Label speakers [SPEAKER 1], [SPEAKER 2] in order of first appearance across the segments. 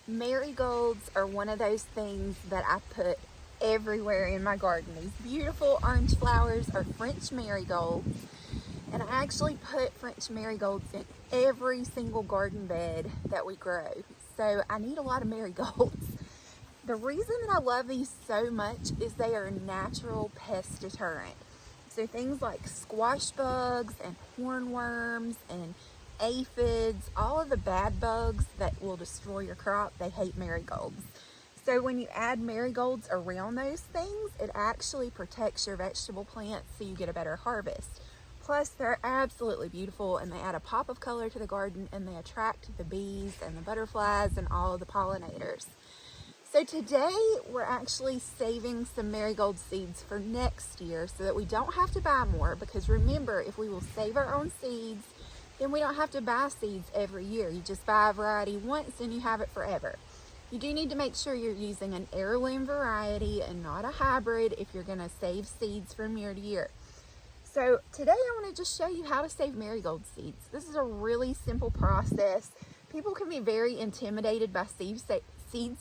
[SPEAKER 1] Marigolds are one of those things that I put everywhere in my garden. These beautiful orange flowers are French marigolds, and I actually put French marigolds in every single garden bed that we grow. So I need a lot of marigolds. The reason that I love these so much is they are a natural pest deterrent. So things like squash bugs and hornworms and aphids, all of the bad bugs that will destroy your crop, they hate marigolds. So when you add marigolds around those things, it actually protects your vegetable plants so you get a better harvest. Plus, they're absolutely beautiful and they add a pop of color to the garden and they attract the bees and the butterflies and all of the pollinators. So today we're actually saving some marigold seeds for next year so that we don't have to buy more, because remember, if we will save our own seeds, then we don't have to buy seeds every year. You just buy a variety once and you have it forever. You do need to make sure you're using an heirloom variety and not a hybrid if you're going to save seeds from year to year. So today I want to just show you how to save marigold seeds. This is a really simple process. People can be very intimidated by seed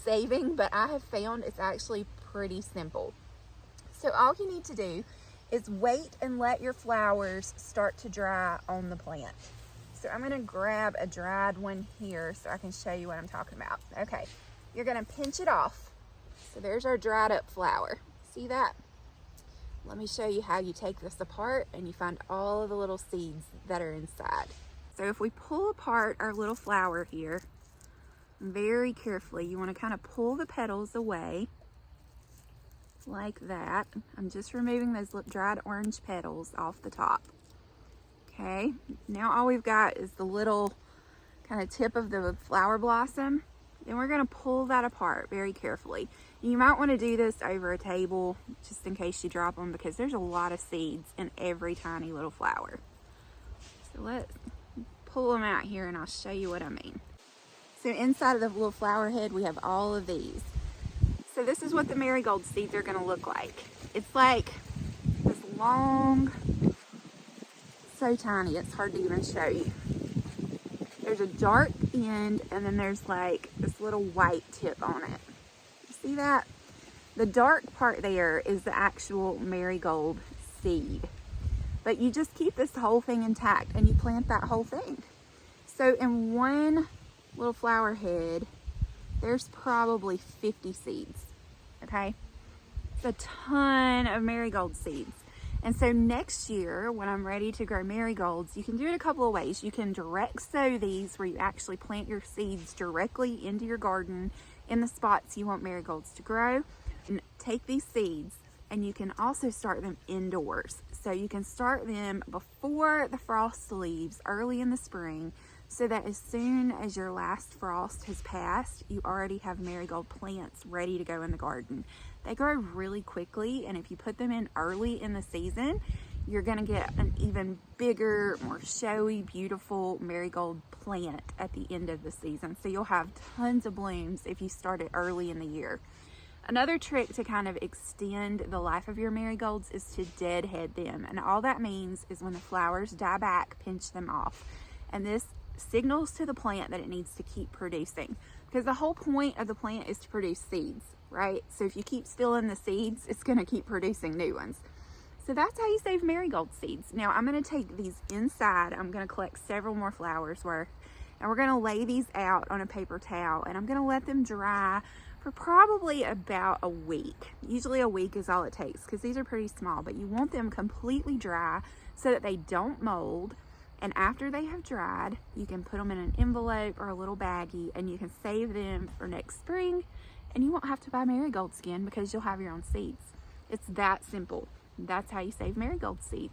[SPEAKER 1] saving, but I have found it's actually pretty simple. So all you need to do is wait and let your flowers start to dry on the plant. So I'm going to grab a dried one here so I can show you what I'm talking about. Okay, you're going to pinch it off. So there's our dried up flower. See that? Let me show you how you take this apart and you find all of the little seeds that are inside. So if we pull apart our little flower here, very carefully, you want to kind of pull the petals away like that. I'm just removing those dried orange petals off the top. Okay, now all we've got is the little kind of tip of the flower blossom. Then we're going to pull that apart very carefully. You might want to do this over a table just in case you drop them, because there's a lot of seeds in every tiny little flower. So let's pull them out here and I'll show you what I mean. So inside of the little flower head, we have all of these. So this is what the marigold seeds are going to look like. It's like this long, so tiny, it's hard to even show you. There's a dark end and then there's like this little white tip on it. You see that? The dark part there is the actual marigold seed. But you just keep this whole thing intact and you plant that whole thing. So in one little flower head, there's probably 50 seeds, okay? It's a ton of marigold seeds. And so next year, when I'm ready to grow marigolds, you can do it a couple of ways. You can direct sow these, where you actually plant your seeds directly into your garden in the spots you want marigolds to grow. And take these seeds and you can also start them indoors. So you can start them before the frost leaves early in the spring, so that as soon as your last frost has passed, you already have marigold plants ready to go in the garden. They grow really quickly, and if you put them in early in the season, you're gonna get an even bigger, more showy, beautiful marigold plant at the end of the season. So you'll have tons of blooms if you start it early in the year. Another trick to kind of extend the life of your marigolds is to deadhead them. And all that means is when the flowers die back, pinch them off. And this signals to the plant that it needs to keep producing, because the whole point of the plant is to produce seeds, right? So if you keep stealing the seeds, it's going to keep producing new ones. So that's how you save marigold seeds. Now I'm going to take these inside. I'm going to collect several more flowers worth, and we're going to lay these out on a paper towel, and I'm going to let them dry for probably about a week. Usually a week is all it takes, because these are pretty small, but you want them completely dry so that they don't mold. And after they have dried, you can put them in an envelope or a little baggie, and you can save them for next spring, and you won't have to buy marigolds again because you'll have your own seeds. It's that simple. That's how you save marigold seeds.